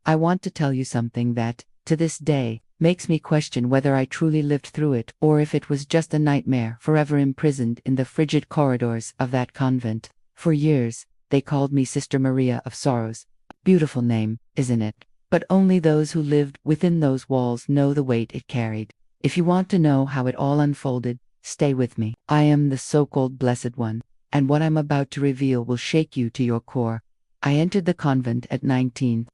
I want to tell you something that, to this day, makes me question whether I truly lived through it or if it was just a nightmare forever imprisoned in the frigid corridors of that convent. For years, they called me Sister Maria of Sorrows. Beautiful name, isn't it? But only those who lived within those walls know the weight it carried. If you want to know how it all unfolded, stay with me. I am the so-called Blessed One, and what I'm about to reveal will shake you to your core. I entered the convent at 19,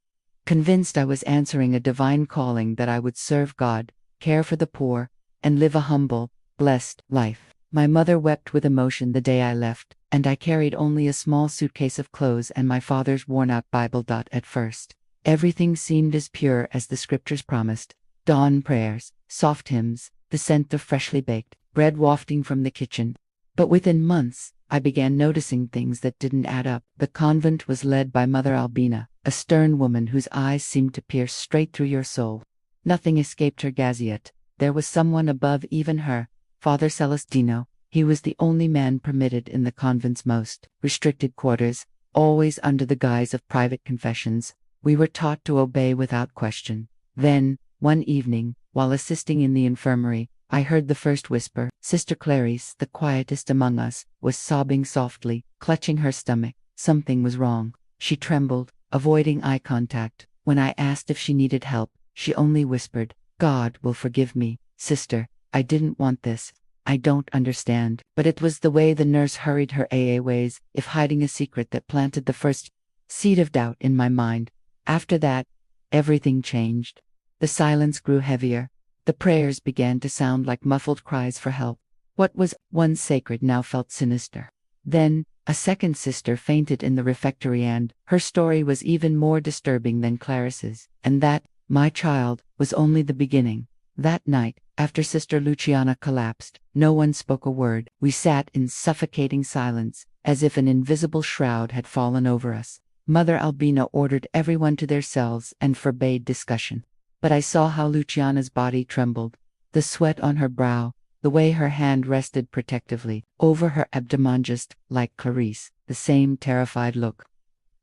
convinced I was answering a divine calling that I would serve God, care for the poor, and live a humble, blessed life. My mother wept with emotion the day I left, and I carried only a small suitcase of clothes and my father's worn-out Bible. At first, everything seemed as pure as the scriptures promised. Dawn prayers, soft hymns, the scent of freshly baked bread wafting from the kitchen. But within months, I began noticing things that didn't add up. The convent was led by Mother Albina, a stern woman whose eyes seemed to pierce straight through your soul. Nothing escaped her gaze yet. There was someone above even her, Father Celestino. He was the only man permitted in the convent's most restricted quarters, always under the guise of private confessions. We were taught to obey without question. Then, one evening, while assisting in the infirmary, I heard the first whisper. Sister Clarice, the quietest among us, was sobbing softly, clutching her stomach. Something was wrong. She trembled, avoiding eye contact. When I asked if she needed help, she only whispered, "God will forgive me, sister. I didn't want this. I don't understand." But it was the way the nurse hurried her ways, if hiding a secret, that planted the first seed of doubt in my mind. After that, everything changed. The silence grew heavier. The prayers began to sound like muffled cries for help. What was once sacred now felt sinister. Then, a second sister fainted in the refectory, and her story was even more disturbing than Clarice's. And that, my child, was only the beginning. That night, after Sister Luciana collapsed, no one spoke a word. We sat in suffocating silence, as if an invisible shroud had fallen over us. Mother Albina ordered everyone to their cells and forbade discussion. But I saw how Luciana's body trembled, the sweat on her brow, the way her hand rested protectively over her abdomen, just like Clarice, the same terrified look.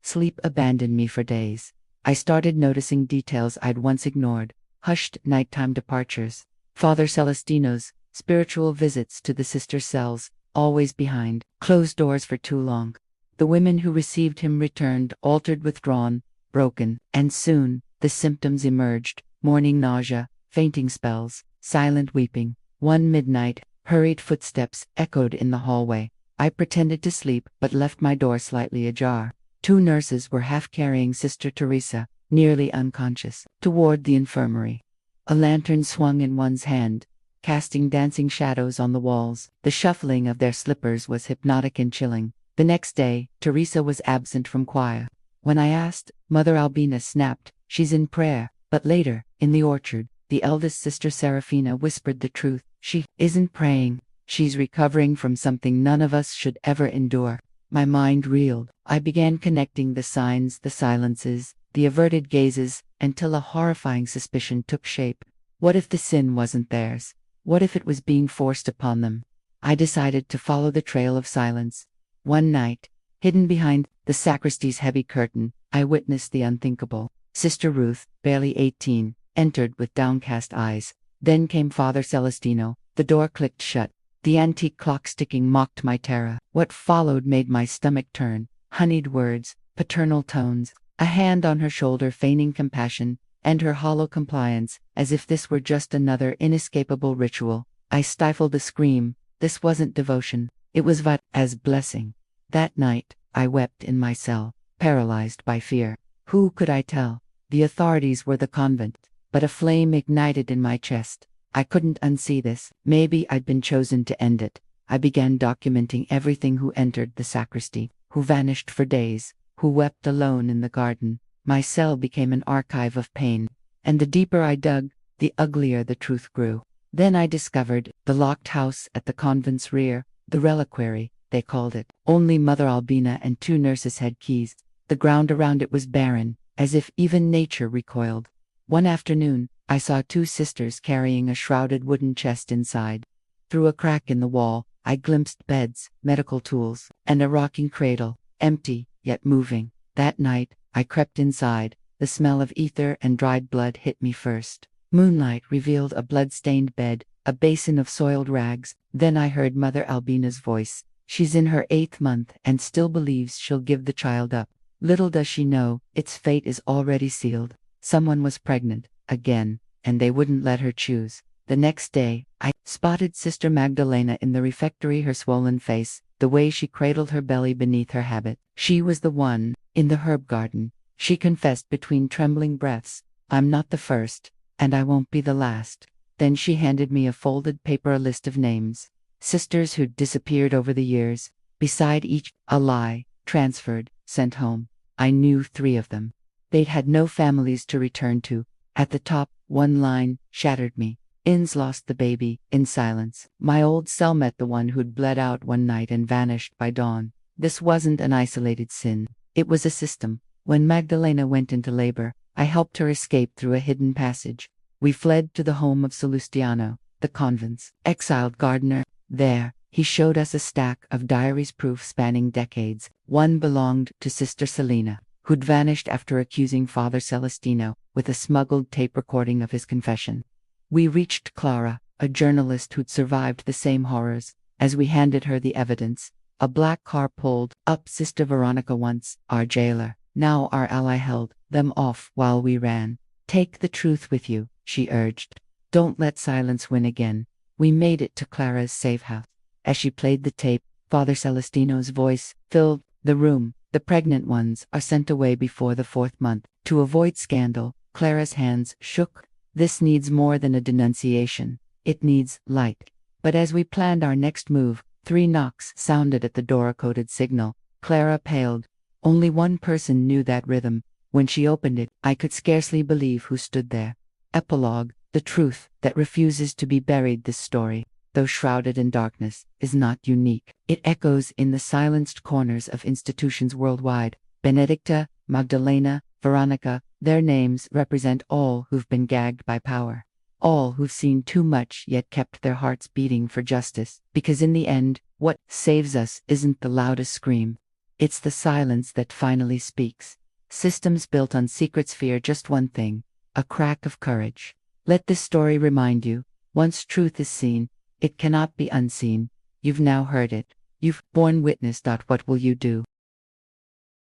Sleep abandoned me for days. I started noticing details I'd once ignored: hushed nighttime departures, Father Celestino's spiritual visits to the sister cells, always behind closed doors for too long. The women who received him returned, altered, withdrawn, broken, and soon the symptoms emerged: morning nausea, fainting spells, silent weeping. One midnight, hurried footsteps echoed in the hallway. I pretended to sleep, but left my door slightly ajar. Two nurses were half carrying Sister Teresa, nearly unconscious, toward the infirmary. A lantern swung in one's hand, casting dancing shadows on the walls. The shuffling of their slippers was hypnotic and chilling. The next day, Teresa was absent from choir. When I asked, Mother Albina snapped, "She's in prayer." But later, in the orchard, the eldest Sister Serafina whispered the truth. "She isn't praying. She's recovering from something none of us should ever endure." My mind reeled. I began connecting the signs, the silences, the averted gazes, until a horrifying suspicion took shape. What if the sin wasn't theirs? What if it was being forced upon them? I decided to follow the trail of silence. One night, hidden behind the sacristy's heavy curtain, I witnessed the unthinkable. Sister Ruth, barely 18, entered with downcast eyes. Then came Father Celestino. The door clicked shut. The antique clock ticking mocked my terror. What followed made my stomach turn. Honeyed words, paternal tones, a hand on her shoulder feigning compassion, and her hollow compliance, as if this were just another inescapable ritual. I stifled a scream. This wasn't devotion. It was as blessing. That night, I wept in my cell, paralyzed by fear. Who could I tell? The authorities were the convent, but a flame ignited in my chest. I couldn't unsee this. Maybe I'd been chosen to end it. I began documenting everything: who entered the sacristy, who vanished for days, who wept alone in the garden. My cell became an archive of pain, and the deeper I dug, the uglier the truth grew. Then I discovered the locked house at the convent's rear, the reliquary, they called it. Only Mother Albina and two nurses had keys. The ground around it was barren, as if even nature recoiled. One afternoon, I saw two sisters carrying a shrouded wooden chest inside. Through a crack in the wall, I glimpsed beds, medical tools, and a rocking cradle, empty, yet moving. That night, I crept inside, the smell of ether and dried blood hit me first. Moonlight revealed a blood-stained bed, a basin of soiled rags. Then I heard Mother Albina's voice. She's in her 8th month and still believes she'll give the child up. Little does she know, its fate is already sealed. Someone was pregnant, again, and they wouldn't let her choose. The next day, I spotted Sister Magdalena in the refectory, her swollen face, the way she cradled her belly beneath her habit. She was the one, in the herb garden. She confessed between trembling breaths, "I'm not the first, and I won't be the last." Then she handed me a folded paper, a list of names. Sisters who'd disappeared over the years. Beside each, a lie, transferred, sent home. I knew 3 of them. They'd had no families to return to. At the top, one line shattered me. Inns lost the baby, in silence. My old cell met the one who'd bled out one night and vanished by dawn. This wasn't an isolated sin. It was a system. When Magdalena went into labor, I helped her escape through a hidden passage. We fled to the home of Salustiano, the convent's exiled gardener. There, he showed us a stack of diaries, proof spanning decades. One belonged to Sister Selina, who'd vanished after accusing Father Celestino, with a smuggled tape recording of his confession. We reached Clara, a journalist who'd survived the same horrors. As we handed her the evidence, a black car pulled up. Sister Veronica, once our jailer, now our ally, held them off while we ran. "Take the truth with you," she urged. "Don't let silence win again." We made it to Clara's safe house. As she played the tape, Father Celestino's voice filled the room. "The pregnant ones are sent away before the 4th month. To avoid scandal." Clara's hands shook. "This needs more than a denunciation. It needs light." But as we planned our next move, 3 knocks sounded at the door, a coded signal. Clara paled. Only one person knew that rhythm. When she opened it, I could scarcely believe who stood there. Epilogue: the truth that refuses to be buried. This story, though shrouded in darkness, is not unique. It echoes in the silenced corners of institutions worldwide. Benedicta, Magdalena, Veronica, their names represent all who've been gagged by power. All who've seen too much yet kept their hearts beating for justice. Because in the end, what saves us isn't the loudest scream. It's the silence that finally speaks. Systems built on secrets fear just one thing: a crack of courage. Let this story remind you, once truth is seen, it cannot be unseen. You've now heard it. You've borne witness. What will you do?